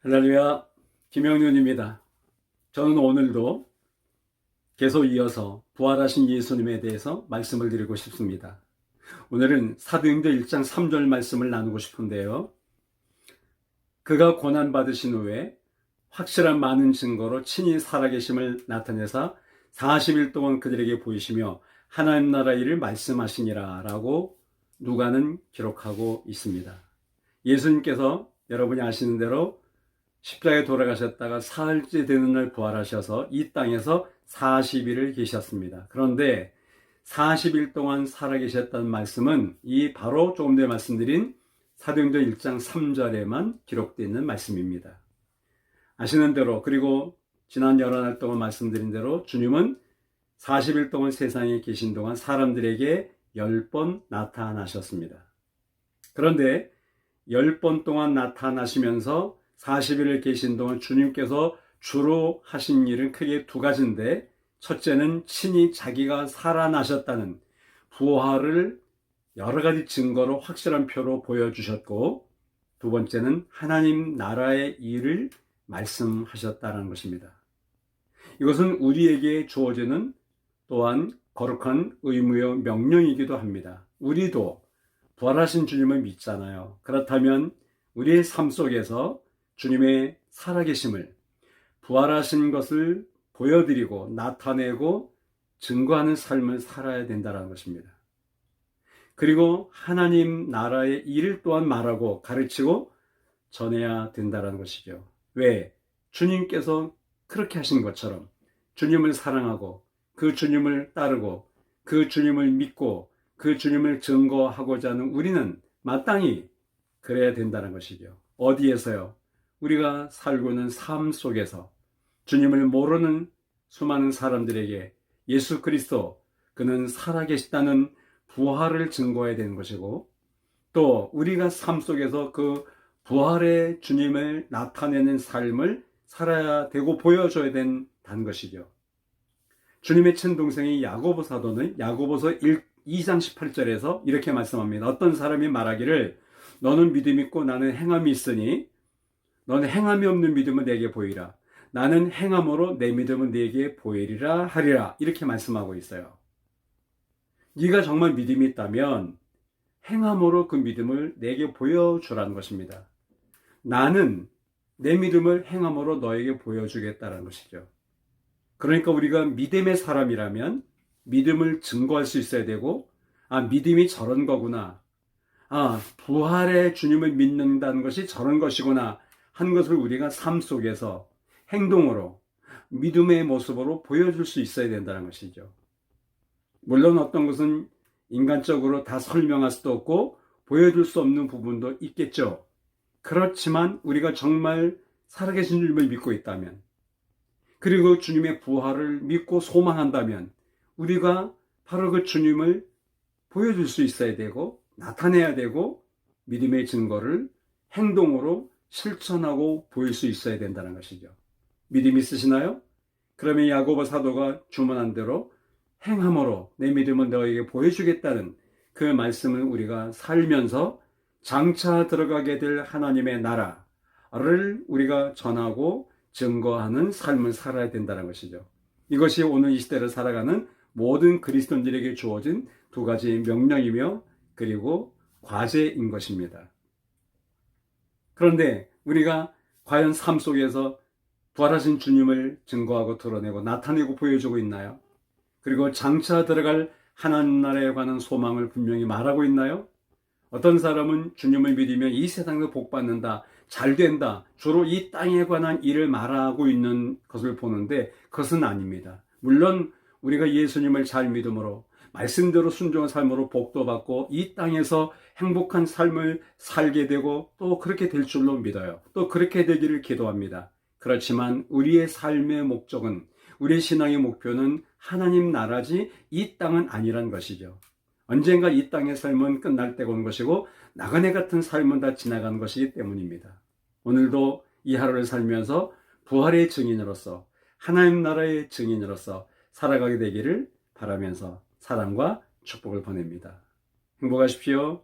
할렐루야, 김영윤입니다. 저는 오늘도 계속 이어서 부활하신 예수님에 대해서 말씀을 드리고 싶습니다. 오늘은 사도행전 1장 3절 말씀을 나누고 싶은데요. 그가 고난받으신 후에 확실한 많은 증거로 친히 살아계심을 나타내사 40일 동안 그들에게 보이시며 하나님 나라 일을 말씀하시니라 라고 누가는 기록하고 있습니다. 예수님께서 여러분이 아시는 대로 십자가에 돌아가셨다가 사흘째 되는 날 부활하셔서 이 땅에서 40일을 계셨습니다. 그런데 40일 동안 살아계셨다는 말씀은 이 바로 조금 전에 말씀드린 사도행전 1장 3절에만 기록되어 있는 말씀입니다. 아시는 대로, 그리고 지난 여러 날 동안 말씀드린 대로 주님은 40일 동안 세상에 계신 동안 사람들에게 10번 나타나셨습니다. 그런데 10번 동안 나타나시면서 40일을 계신 동안 주님께서 주로 하신 일은 크게 두 가지인데, 첫째는 친히 자기가 살아나셨다는 부활을 여러 가지 증거로 확실한 표로 보여주셨고, 두 번째는 하나님 나라의 일을 말씀하셨다는 것입니다. 이것은 우리에게 주어지는 또한 거룩한 의무요 명령이기도 합니다. 우리도 부활하신 주님을 믿잖아요. 그렇다면 우리의 삶 속에서 주님의 살아계심을, 부활하신 것을 보여드리고 나타내고 증거하는 삶을 살아야 된다는 것입니다. 그리고 하나님 나라의 일을 또한 말하고 가르치고 전해야 된다는 것이죠. 왜? 주님께서 그렇게 하신 것처럼 주님을 사랑하고 그 주님을 따르고 그 주님을 믿고 그 주님을 증거하고자 하는 우리는 마땅히 그래야 된다는 것이죠. 어디에서요? 우리가 살고 있는 삶 속에서 주님을 모르는 수많은 사람들에게 예수 그리스도, 그는 살아계시다는 부활을 증거해야 되는 것이고, 또 우리가 삶 속에서 그 부활의 주님을 나타내는 삶을 살아야 되고 보여줘야 된다는 것이죠. 주님의 친동생인 야고보 사도는 야고보서 2장 18절에서 이렇게 말씀합니다. 어떤 사람이 말하기를 너는 믿음이 있고 나는 행함이 있으니 너는 행함이 없는 믿음은 내게 보이라. 나는 행함으로 내 믿음은 내게 보이리라 하리라. 이렇게 말씀하고 있어요. 네가 정말 믿음이 있다면 행함으로 그 믿음을 내게 보여주라는 것입니다. 나는 내 믿음을 행함으로 너에게 보여주겠다는 것이죠. 그러니까 우리가 믿음의 사람이라면 믿음을 증거할 수 있어야 되고, 믿음이 저런 거구나. 부활의 주님을 믿는다는 것이 저런 것이구나 하는 것을 우리가 삶 속에서 행동으로 믿음의 모습으로 보여줄 수 있어야 된다는 것이죠. 물론 어떤 것은 인간적으로 다 설명할 수도 없고 보여줄 수 없는 부분도 있겠죠. 그렇지만 우리가 정말 살아계신 주님을 믿고 있다면, 그리고 주님의 부활을 믿고 소망한다면 우리가 바로 그 주님을 보여줄 수 있어야 되고 나타내야 되고 믿음의 증거를 행동으로 실천하고 보일 수 있어야 된다는 것이죠. 믿음 있으시나요? 그러면 야고보 사도가 주문한 대로 행함으로 내 믿음을 너에게 보여주겠다는 그 말씀을 우리가 살면서 장차 들어가게 될 하나님의 나라를 우리가 전하고 증거하는 삶을 살아야 된다는 것이죠. 이것이 오늘 이 시대를 살아가는 모든 그리스도인들에게 주어진 두 가지 명령이며 그리고 과제인 것입니다. 그런데 우리가 과연 삶 속에서 부활하신 주님을 증거하고 드러내고 나타내고 보여주고 있나요? 그리고 장차 들어갈 하나님 나라에 관한 소망을 분명히 말하고 있나요? 어떤 사람은 주님을 믿으면 이 세상에서 복받는다, 잘된다, 주로 이 땅에 관한 일을 말하고 있는 것을 보는데 그것은 아닙니다. 물론 우리가 예수님을 잘 믿음으로 말씀대로 순종한 삶으로 복도 받고 이 땅에서 행복한 삶을 살게 되고 또 그렇게 될 줄로 믿어요. 또 그렇게 되기를 기도합니다. 그렇지만 우리의 삶의 목적은, 우리의 신앙의 목표는 하나님 나라지 이 땅은 아니란 것이죠. 언젠가 이 땅의 삶은 끝날 때가 온 것이고 나그네 같은 삶은 다 지나간 것이기 때문입니다. 오늘도 이 하루를 살면서 부활의 증인으로서, 하나님 나라의 증인으로서 살아가게 되기를 바라면서 사랑과 축복을 보냅니다. 행복하십시오.